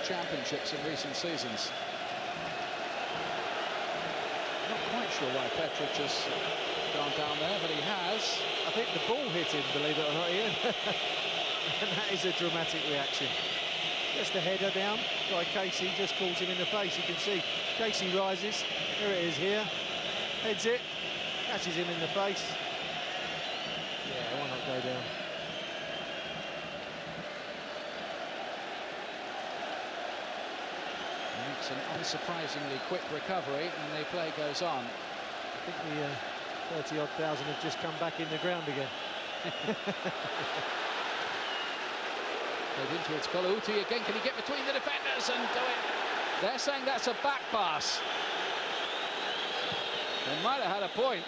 championships in recent seasons. Not quite sure why Petric has gone down there, but he has. I think the ball hit him, believe it or not, Ian. And that is a dramatic reaction. Just the header down by Casey, just caught him in the face. You can see Casey rises. Here it is here. Heads it, catches him in the face. Yeah, why not go down? Makes an unsurprisingly quick recovery, and the play goes on. I think the 30-odd thousand have just come back in the ground again. Played in towards Colucci again. Can he get between the defenders and do it? They're saying that's a back pass. They might have had a point.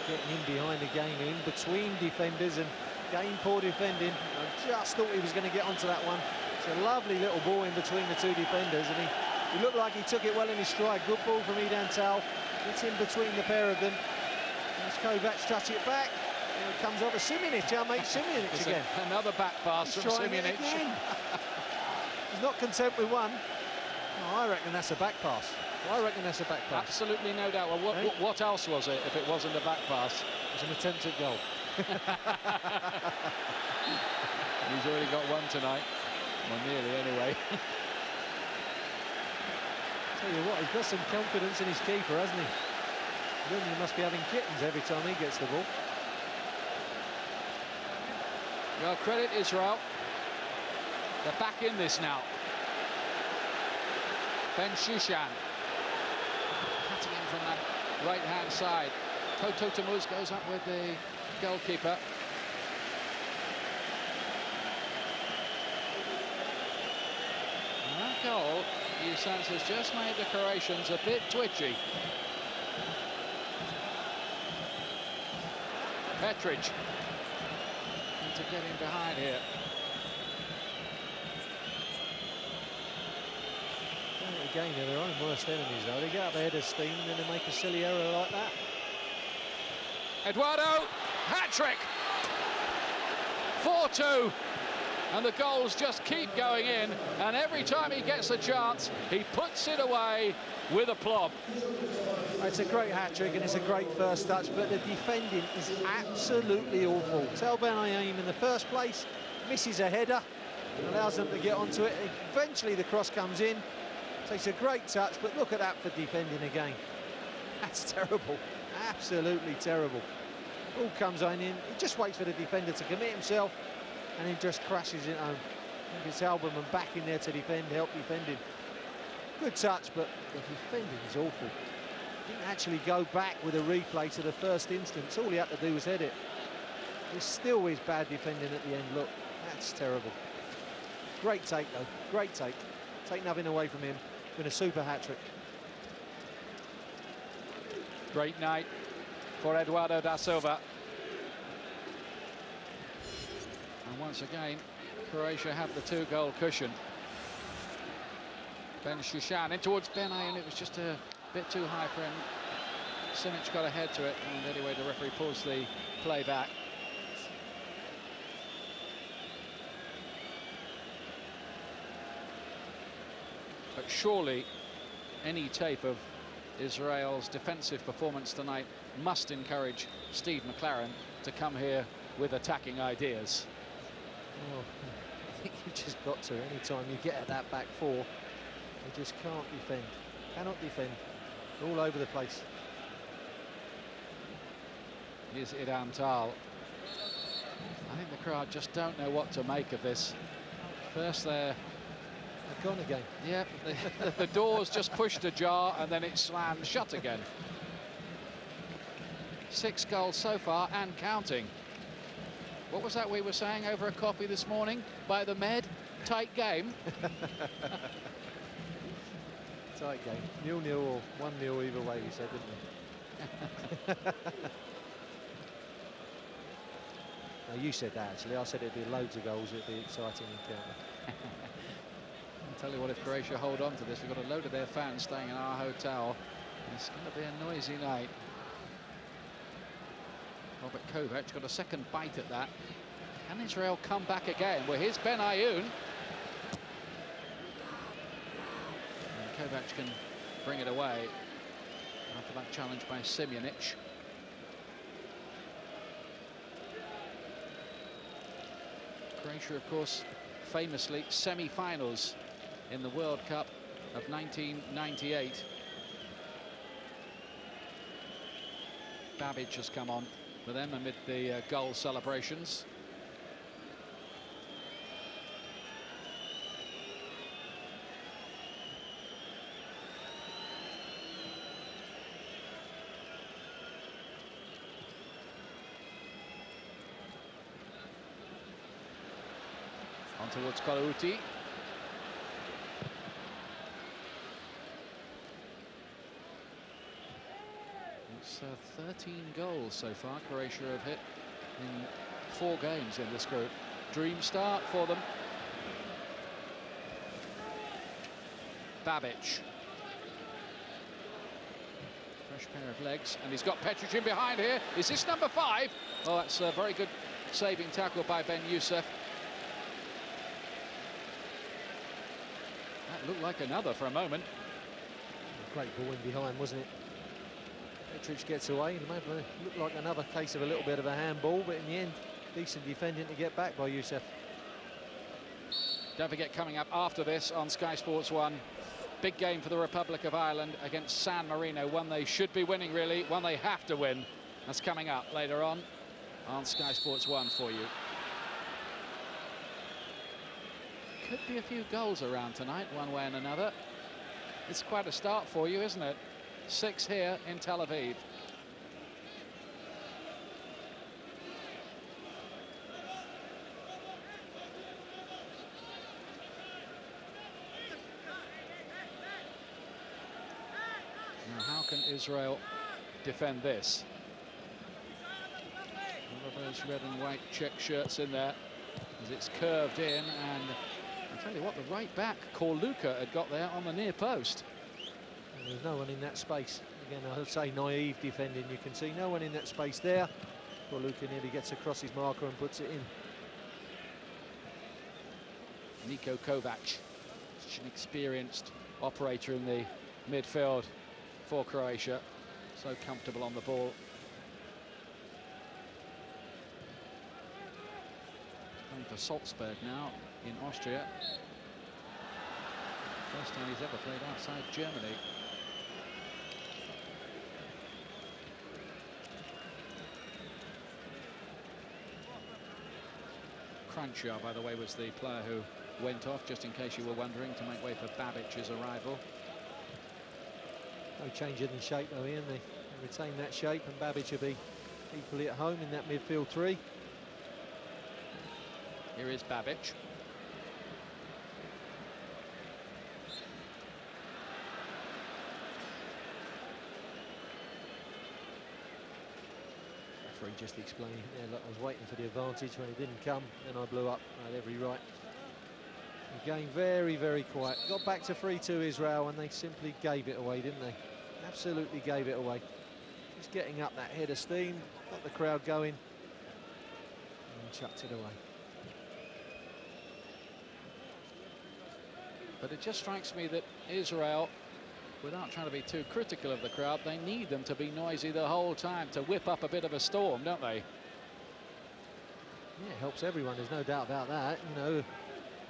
Getting in behind again, in between defenders, and again poor defending. I just thought he was going to get onto that one. It's a lovely little ball in between the two defenders, and he looked like he took it well in his stride. Good ball from Edan Tal. It's in between the pair of them. As Kovac touch it back. Here it comes over Siminic, our mate Siminic again. Another back pass from Siminic. He's not content with one. Oh, I reckon that's a back pass. I reckon that's a back pass. Absolutely no doubt. Well, what else was it if it wasn't a back pass? It was an attempt at goal. He's already got one tonight. Well, nearly anyway. Tell you what, he's got some confidence in his keeper, hasn't he? Then he must be having kittens every time he gets the ball. Well, credit Israel. They're back in this now. Ben Shushan cutting in from that right-hand side. Toto Tamuz goes up with the goalkeeper. And that goal, Usans has just made the Croatians a bit twitchy. Petric to get in behind here. Again, they're their own worst enemies, though. They get up ahead of steam and then they make a silly error like that. Eduardo, hat-trick! 4-2, and the goals just keep going in, and every time he gets a chance, he puts it away with a plop. It's a great hat-trick and it's a great first touch, but the defending is absolutely awful. Tel Ben-Aim in the first place misses a header, allows them to get onto it. Eventually the cross comes in. Takes a great touch, but look at that for defending again. That's terrible, absolutely terrible. Ball comes on in, he just waits for the defender to commit himself, and he just crashes it home. I think it's Alberman back in there to defend, help defending. Good touch, but the defending is awful. Didn't actually go back with a replay to the first instance. All he had to do was head it. It still is bad defending at the end. Look, that's terrible. Great take though, great take. Take nothing away from him. Been a super hat-trick. Great night for Eduardo da Silva. And once again, Croatia have the 2-goal cushion. Ben Shushan in towards Ben-Aim, and it was just a bit too high for him. Simic got ahead to it, and anyway, the referee pulls the play back. But surely any tape of Israel's defensive performance tonight must encourage Steve McLaren to come here with attacking ideas. Well, I think you've just got to. Any time you get at that back four, you just can't defend. Cannot defend. All over the place. Here's Edan Tal. I think the crowd just don't know what to make of this. First they're gone again. Yep, the door's just pushed ajar and then it slammed shut again. 6 goals so far and counting. What was that we were saying over a coffee this morning by the Med? Tight game. Tight game. 0-0 or 1-0 either way, we said, didn't we? No, you said that actually. I said it'd be loads of goals, it'd be exciting encounter. I'll tell you what, if Croatia hold on to this, we've got a load of their fans staying in our hotel. It's going to be a noisy night. Robert Kovac got a second bite at that. Can Israel come back again? Well, here's Ben Ayoun. Kovac can bring it away after that challenge by Simjanic. Croatia, of course, famously semi-finals in the World Cup of 1998. Babic has come on for them amid the goal celebrations. On towards Kalouti. It's 13 goals so far Croatia have hit in 4 games in this group. Dream start for them. Babic. Fresh pair of legs, and he's got Petric in behind here. Is this number 5? Oh, that's a very good saving tackle by Ben Youssef. That looked like another for a moment. A great ball in behind, wasn't it? Petric gets away. It looked like another case of a little bit of a handball, but in the end, decent defending to get back by Youssef. Don't forget, coming up after this on Sky Sports 1, big game for the Republic of Ireland against San Marino. One they should be winning, really. One they have to win. That's coming up later on Sky Sports 1 for you. Could be a few goals around tonight, one way and another. It's quite a start for you, isn't it? 6 here in Tel Aviv. Now, how can Israel defend this? All of those red and white check shirts in there as it's curved in, and I'll tell you what, the right back, Korluka, had got there on the near post. There's no one in that space. Again, I would say naive defending. You can see no one in that space there. Korluka nearly gets across his marker and puts it in. Niko Kovac, such an experienced operator in the midfield for Croatia. So comfortable on the ball. Playing for Salzburg now in Austria. First time he's ever played outside Germany. Croatia, by the way, was the player who went off, just in case you were wondering, to make way for Babic's arrival. No change in the shape though, Ian. They retain that shape, and Babic will be equally at home in that midfield 3. Here is Babic. Referee just explaining there, look, I was waiting for the advantage. When it didn't come, then I blew up. I had every right. The game very, very quiet. Got back to 3-2 Israel, and they simply gave it away, didn't they? Absolutely gave it away. Just getting up that head of steam, got the crowd going, and chucked it away. But it just strikes me that Israel, without trying to be too critical of the crowd, they need them to be noisy the whole time to whip up a bit of a storm, don't they? Yeah, it helps everyone, there's no doubt about that. You know,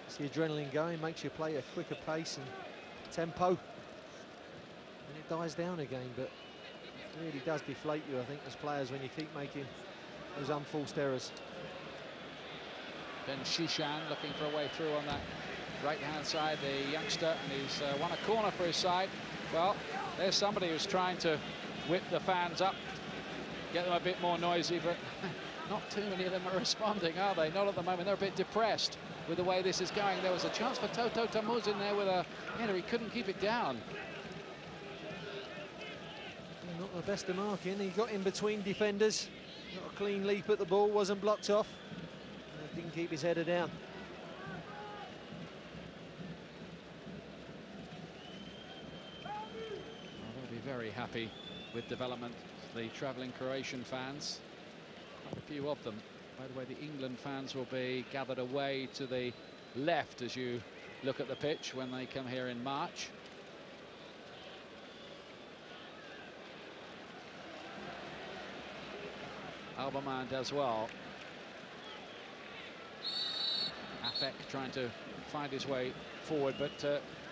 it's the adrenaline going, makes you play a quicker pace and tempo, and it dies down again. But it really does deflate you, I think, as players when you keep making those unforced errors. Ben Shishan looking for a way through on that right-hand side, the youngster, and he's won a corner for his side. Well, there's somebody who's trying to whip the fans up, get them a bit more noisy, but not too many of them are responding, are they? Not at the moment. They're a bit depressed with the way this is going. There was a chance for Toto Tamuz in there with a header. He couldn't keep it down. Yeah, not the best of marking. He got in between defenders. Got a clean leap at the ball, wasn't blocked off. Didn't keep his header down. They'll be very happy with development, the travelling Croatian fans. Quite a few of them. By the way, the England fans will be gathered away to the left as you look at the pitch when they come here in March. Alberman does well. Afek trying to find his way forward, but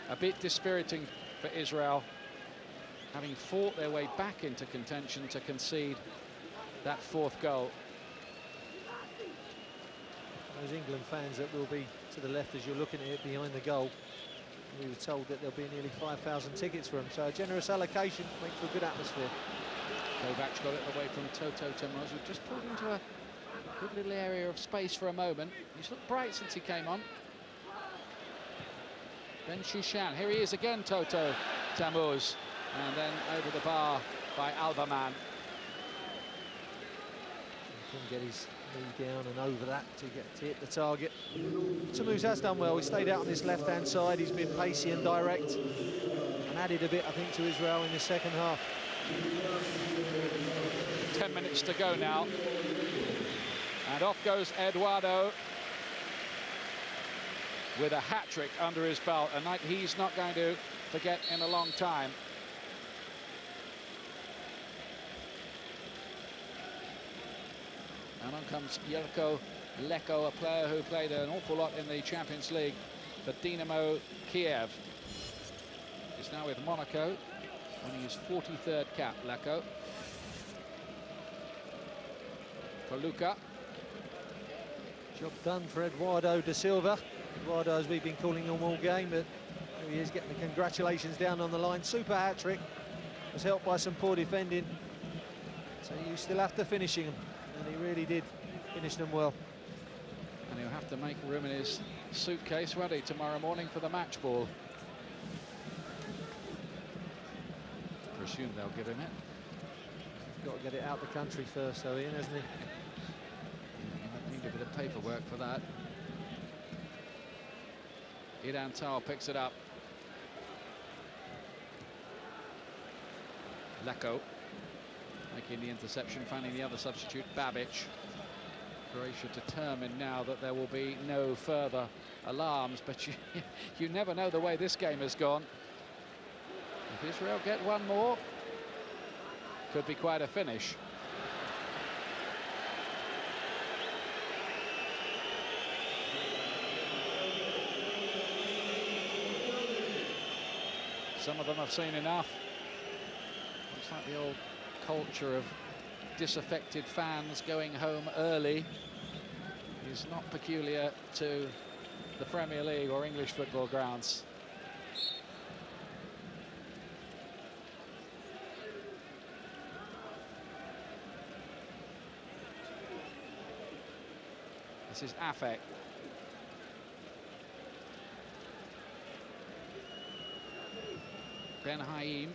a bit dispiriting for Israel, having fought their way back into contention to concede that fourth goal. Those England fans that will be to the left as you're looking at it behind the goal, we were told that there'll be nearly 5,000 tickets for them, so a generous allocation makes for a good atmosphere. Kovac got it away from Toto Tomoz, who just pulled into a good little area of space for a moment. He's looked bright since he came on. Ben Shishan, here he is again, Toto Tamuz, and then over the bar by Alberman. He couldn't get his knee down and over that to hit the target. Tamuz has done well. He stayed out on this left-hand side. He's been pacey and direct, and added a bit, I think, to Israel in the second half. 10 minutes to go now, and off goes Eduardo with a hat-trick under his belt, a night he's not going to forget in a long time. And on comes Jelko Leko, a player who played an awful lot in the Champions League for Dynamo Kiev. He's now with Monaco, winning his 43rd cap, Leko. For Luca. Job done for Eduardo da Silva. Eduardo, as we've been calling him all game, but here he is getting the congratulations down on the line. Super hat-trick. Was helped by some poor defending. So you still have to finishing them, and he really did finish them well. And he'll have to make room in his suitcase ready tomorrow morning for the match ball. I presume they'll give him it. Got to get it out the country first, though, Ian, hasn't he? You need a bit of paperwork for that. Idan Tal picks it up. Leko making the interception, finding the other substitute, Babic. Croatia determined now that there will be no further alarms, but you never know the way this game has gone. If Israel get one more, could be quite a finish. Some of them have seen enough. Looks like the old culture of disaffected fans going home early is not peculiar to the Premier League or English football grounds. This is Afek. Ben Haim.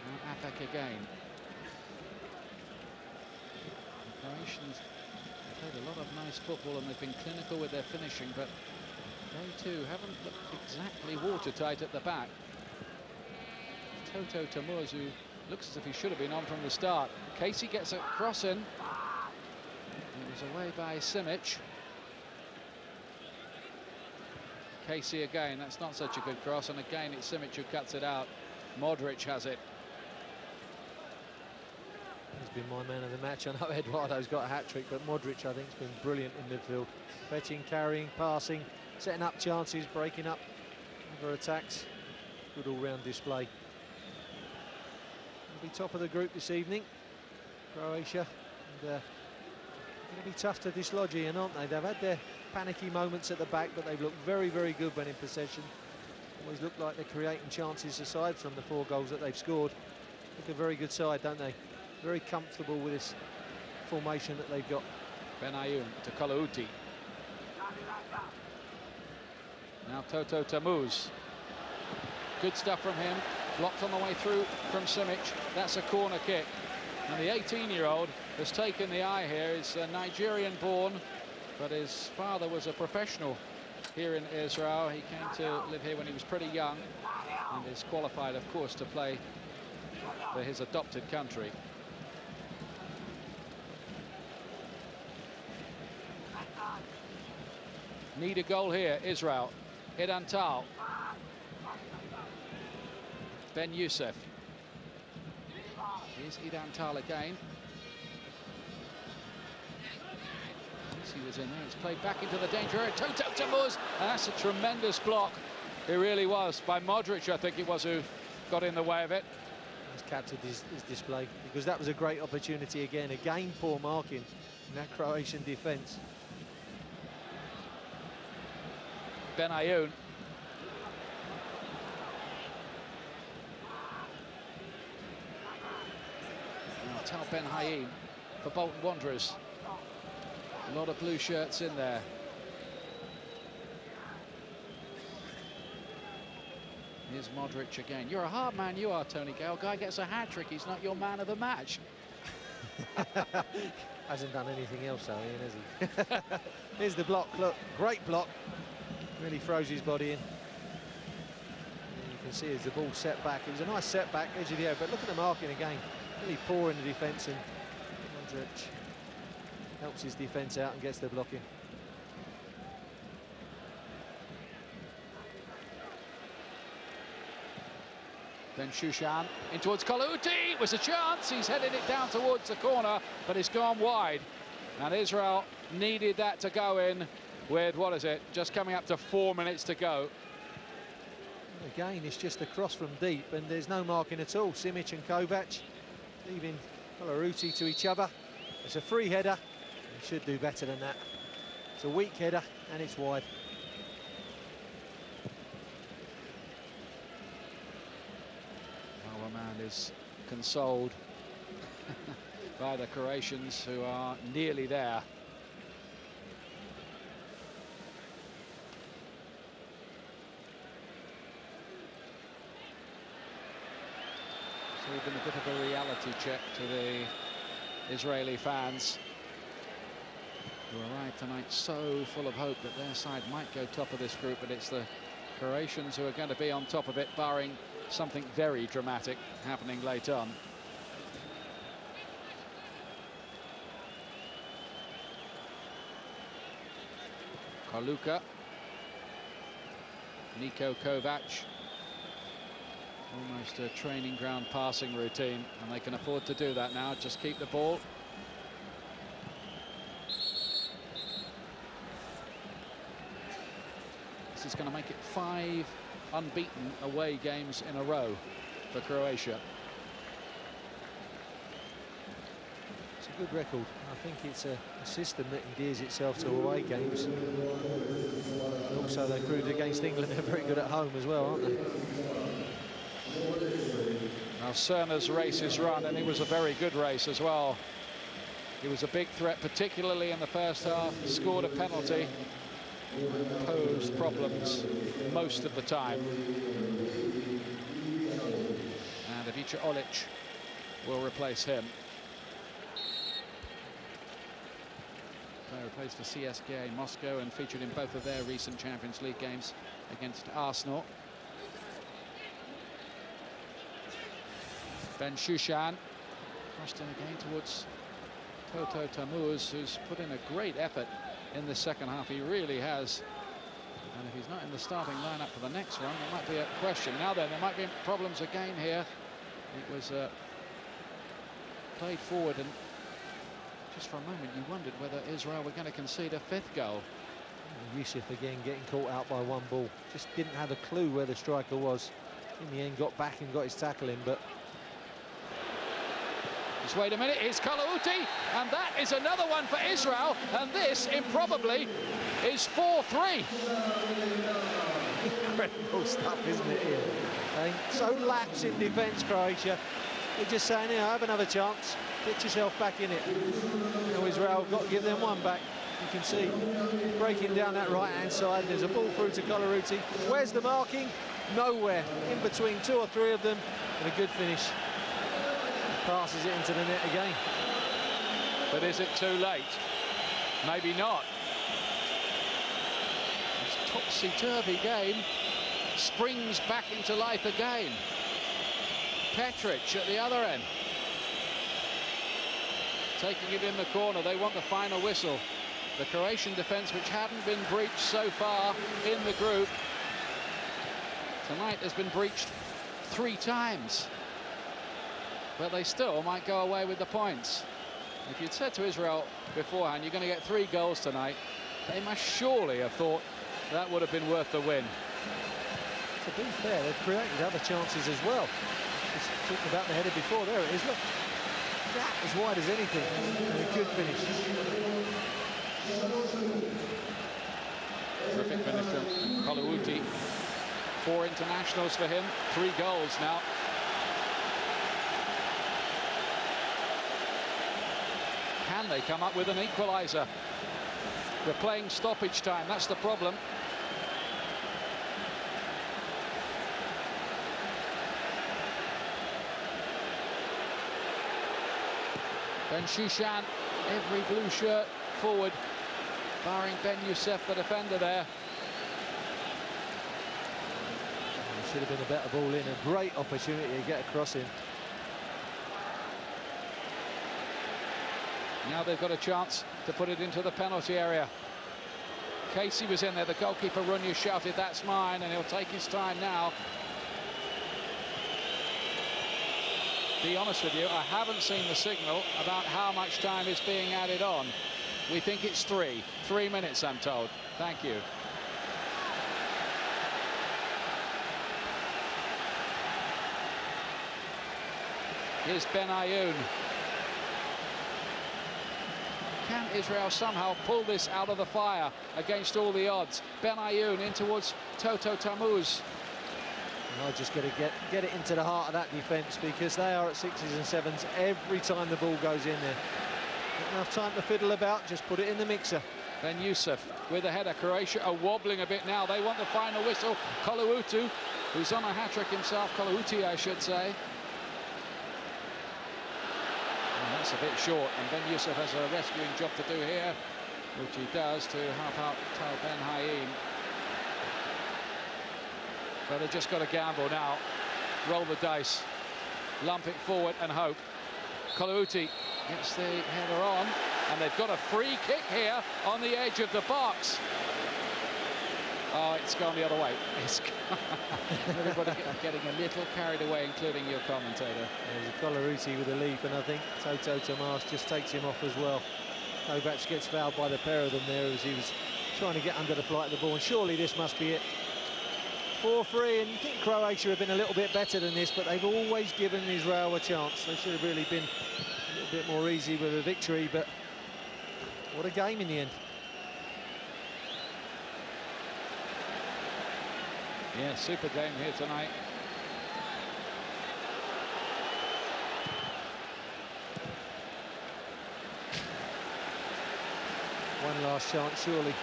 And Afek again. The Croatians have played a lot of nice football and they've been clinical with their finishing, but they too haven't looked exactly watertight at the back. Toto Tamuz, who looks as if he should have been on from the start. Casey gets a cross in. It was away by Simic. Casey again, that's not such a good cross, and again it's Simic who cuts it out. Modric has it. He's been my man of the match. I know Eduardo's got a hat-trick, but Modric, I think, has been brilliant in midfield. Fetching, carrying, passing, setting up chances, breaking up other attacks. Good all-round display. They'll be top of the group this evening, Croatia. And going to be tough to dislodge, Ian, aren't they? They've had their panicky moments at the back, but they've looked very, very good when in possession. Always look like they're creating chances aside from the 4 goals that they've scored. Look a very good side, don't they? Very comfortable with this formation that they've got. Benayoun to Kolauti. Now Toto Tamuz. Good stuff from him. Blocked on the way through from Simic. That's a corner kick. And the 18-year-old has taken the eye here. He's Nigerian born, but his father was a professional here in Israel. He came to live here when he was pretty young and is qualified, of course, to play for his adopted country. Need a goal here, Israel. Idan Tal. Ben Youssef. Here's Idantal again. He was in there. It's played back into the danger area. Toto Tamuz, and that's a tremendous block. It really was by Modric, I think it was, who got in the way of it. He's captured his display, because that was a great opportunity again. Again, poor marking in that Croatian defence. Benayoun. Tal Ben-Haim for Bolton Wanderers. A lot of blue shirts in there. Here's Modric again. You're a hard man, you are, Tony Gale. Guy gets a hat-trick, he's not your man of the match. Hasn't done anything else, though, Ian, has he? Here's the block, look, great block. Really throws his body in. And you can see as the ball set back. It was a nice setback, edge of the air, but look at the marking again. Really poor in the defence, and Modric helps his defence out and gets the block in. Then Shushan in towards Kalouti. It was a chance. He's headed it down towards the corner, but it's gone wide. And Israel needed that to go in with, what is it, just coming up to 4 minutes to go. Again, it's just a cross from deep, and there's no marking at all. Simic and Kovac leaving Kalouti to each other. It's a free header. He should do better than that. It's a weak header, and it's wide. Our man is consoled by the Croatians, who are nearly there. So we've been a bit of a reality check to the Israeli fans, who arrived tonight so full of hope that their side might go top of this group, but it's the Croatians who are going to be on top of it, barring something very dramatic happening late on. Karluka, Niko Kovac, almost a training ground passing routine, and they can afford to do that now. Just keep the ball. This is going to make it 5 unbeaten away games in a row for Croatia. It's a good record. I think it's a system that endears itself to away games. And also, they proved against England they're very good at home as well, aren't they? Now Cerna's race is run, and it was a very good race as well. He was a big threat, particularly in the first half. Scored a penalty, posed problems most of the time. And Ivica Olic will replace him. Player plays for CSKA Moscow and featured in both of their recent Champions League games against Arsenal. Ben Shushan crossed in again towards Toto Tamuz, who's put in a great effort in the second half. He really has. And if he's not in the starting lineup for the next one, there might be a question. Now then, there might be problems again here. It was played forward, and just for a moment you wondered whether Israel were going to concede a 5th goal. Yusuf again getting caught out by one ball. Just didn't have a clue where the striker was. In the end, got back and got his tackle in, but... Just wait a minute, here's Kalouti, and that is another one for Israel, and this, improbably, is 4-3. Incredible stuff, isn't it, Ian? So lax in defence, Croatia. They're just saying, here, have another chance. Get yourself back in it. Now Israel got to give them one back. You can see breaking down that right-hand side. There's a ball through to Kalouti. Where's the marking? Nowhere. In between 2 or 3 of them, and a good finish. Passes it into the net again. But is it too late? Maybe not. This topsy-turvy game springs back into life again. Petric at the other end, taking it in the corner. They want the final whistle. The Croatian defence, which hadn't been breached so far in the group, tonight has been breached 3 times. but they still might go away with the points. If you'd said to Israel beforehand, you're going to get 3 goals tonight, they must surely have thought that would have been worth the win. To be fair, they've created other chances as well. Just talking about the header before, there it is, look. That as wide as anything, and a good finish. Terrific finish from Kolawuti. 4 internationals for him, 3 goals now. Can they come up with an equaliser? We're playing stoppage time, that's the problem. Ben Shishan, every blue shirt forward, barring Ben Youssef, the defender there. Should have been a better ball in, a great opportunity to get a cross in. Now they've got a chance to put it into the penalty area. Casey was in there, the goalkeeper Runya shouted, "That's mine," and he'll take his time now. Be honest with you, I haven't seen the signal about how much time is being added on. We think it's 3 minutes, I'm told. Thank you. Here's Ben Ayoun. Can Israel somehow pull this out of the fire against all the odds? Ben Ayoun in towards Toto Tamuz. I just got to get it into the heart of that defence, because they are at 6s and 7s every time the ball goes in there. Not enough time to fiddle about, just put it in the mixer. Ben Youssef with a header. Croatia are wobbling a bit now. They want the final whistle. Kolawuti, who's on a hat-trick himself. Kolawuti, I should say. And that's a bit short, and Ben Youssef has a rescuing job to do here, which he does to help out Tal Ben Haim. But they've just got to gamble now, roll the dice, lump it forward and hope. Kolawuti gets the header on, and they've got a free kick here on the edge of the box. Oh, it's gone the other way. It's everybody getting a little carried away, including your commentator. There's a Kolawuti with a leap, and I think Toto Tamuz just takes him off as well. Kovac gets fouled by the pair of them there as he was trying to get under the flight of the ball, and surely this must be it. 4-3, and you think Croatia have been a little bit better than this, but they've always given Israel a chance. They should have really been a little bit more easy with a victory, but what a game in the end. Yeah, super game here tonight. One last chance, surely.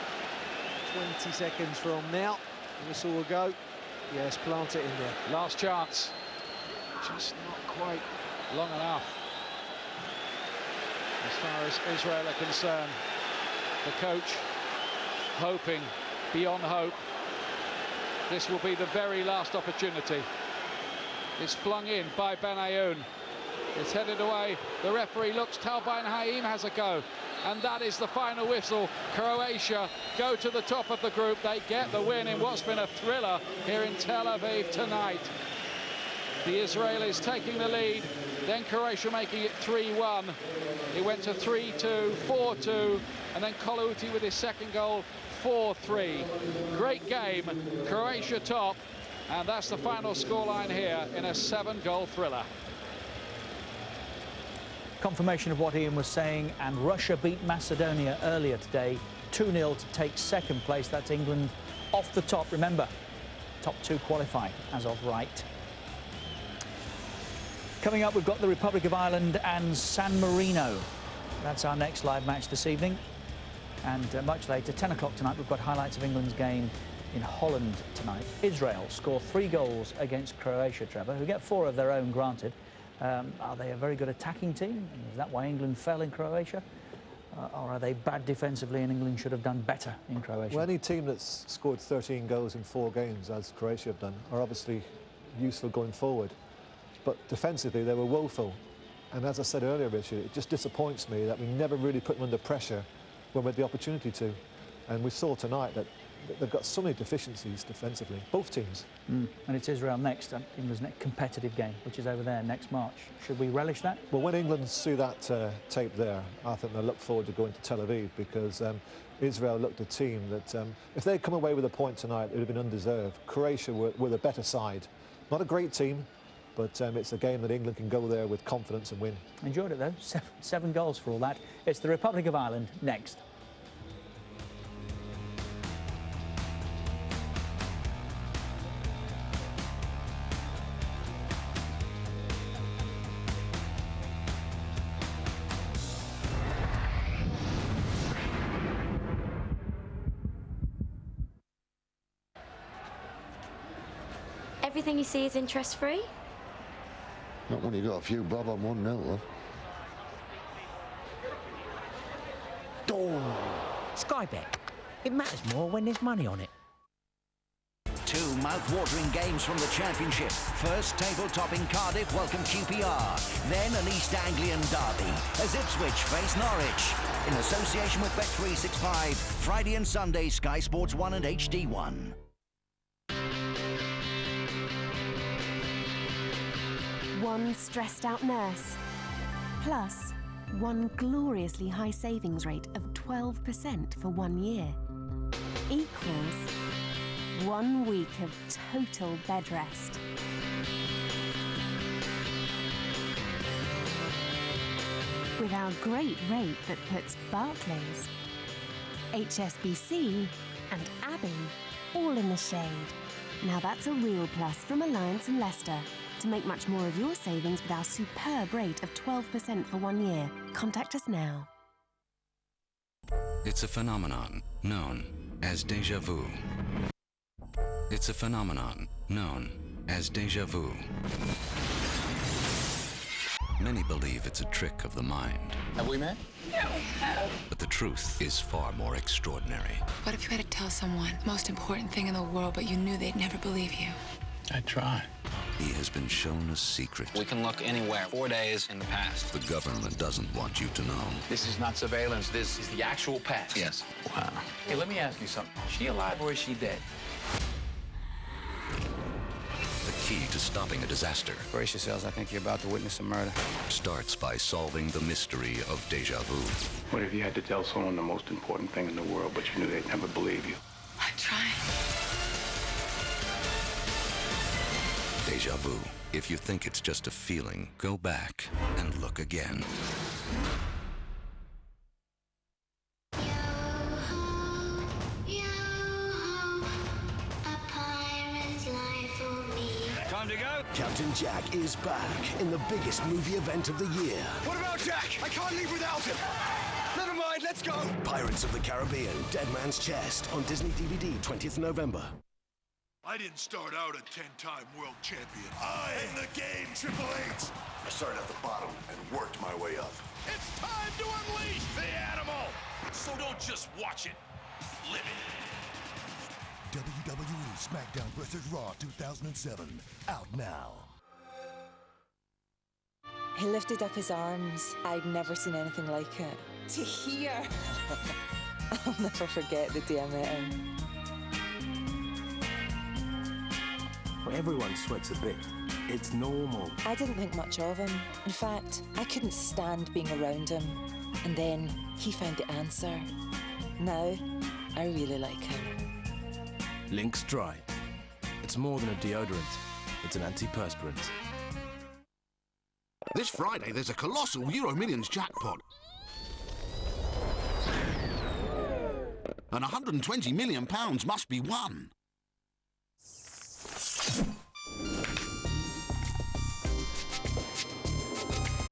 20 seconds from now. The whistle will go. Yes, plant it in there. Last chance. Just not quite long enough. As far as Israel are concerned, the coach hoping beyond hope. This will be the very last opportunity. It's flung in by Ben Ayoun. It's headed away. The referee looks. Tal Ben Haim has a go. And that is the final whistle. Croatia go to the top of the group. They get the win in what's been a thriller here in Tel Aviv tonight. The Israelis taking the lead, then Croatia making it 3-1. It went to 3-2, 4-2, and then Kolawuti with his second goal, 4-3. Great game, Croatia top, and that's the final scoreline here in a 7-goal thriller. Confirmation of what Ian was saying, and Russia beat Macedonia earlier today, 2-0 to take second place. That's England off the top. Remember, top 2 qualify as of right. Coming up, we've got the Republic of Ireland and San Marino. That's our next live match this evening. And much later, 10 o'clock tonight, we've got highlights of England's game in Holland tonight. Israel score 3 goals against Croatia, Trevor, who get 4 of their own, granted. Are they a very good attacking team? Is that why England fell in Croatia? Or are they bad defensively and England should have done better in Croatia? Well, any team that's scored 13 goals in 4 games, as Croatia have done, are obviously useful going forward. But defensively, they were woeful. And as I said earlier, Richard, it just disappoints me that we never really put them under pressure when we had the opportunity to. And we saw tonight that they've got so many deficiencies defensively, both teams. And it's Israel next, England's next competitive game, which is over there next March. Should we relish that? Well, when England see that tape there, I think they'll look forward to going to Tel Aviv, because Israel looked a team that, if they'd come away with a point tonight, it would have been undeserved. Croatia were the better side. Not a great team, but it's a game that England can go there with confidence and win. Enjoyed it, though. Seven goals for all that. It's the Republic of Ireland next. Everything you see is interest-free? Not when you got a few bob on 1-0, though. Oh. Skybet. It matters more when there's money on it. Two mouth-watering games from the Championship. First, table-topping Cardiff welcome QPR. Then an East Anglian derby as Ipswich face Norwich. In association with Bet365, Friday and Sunday, Sky Sports 1 and HD1. One stressed-out nurse, plus one gloriously high savings rate of 12% for 1 year, equals 1 week of total bed rest. With our great rate that puts Barclays, HSBC and Abbey all in the shade. Now that's a real plus from Alliance and Leicester. To make much more of your savings with our superb rate of 12% for 1 year, contact us now. It's a phenomenon known as déjà vu. It's a phenomenon known as déjà vu. Many believe it's a trick of the mind. Have we met? Yeah, we have. But the truth is far more extraordinary. What if you had to tell someone the most important thing in the world, but you knew they'd never believe you? I try. He has been shown a secret. We can look anywhere. 4 days in the past. The government doesn't want you to know. This is not surveillance. This is the actual past. Yes. Wow. Hey, let me ask you something. Is she alive or is she dead? The key to stopping a disaster. Brace yourselves. I think you're about to witness a murder. Starts by solving the mystery of déjà vu. What if you had to tell someone the most important thing in the world, but you knew they'd never believe you? I'm trying. Déjà vu. If you think it's just a feeling, go back and look again. Time to go. Captain Jack is back in the biggest movie event of the year. What about Jack? I can't leave without him. Never mind, let's go. Pirates of the Caribbean, Dead Man's Chest on Disney DVD, 20th November. I didn't start out a 10-time world champion. I am the game, Triple H. I started at the bottom and worked my way up. It's time to unleash the animal. So don't just watch it, live it. WWE SmackDown vs. Raw 2007, out now. He lifted up his arms. I'd never seen anything like it. To hear. I'll never forget the day I met him. Well, everyone sweats a bit. It's normal. I didn't think much of him. In fact, I couldn't stand being around him. And then he found the answer. Now, I really like him. Lynx Dry. It's more than a deodorant. It's an antiperspirant. This Friday, there's a colossal Euro Millions jackpot. And £120 million must be won.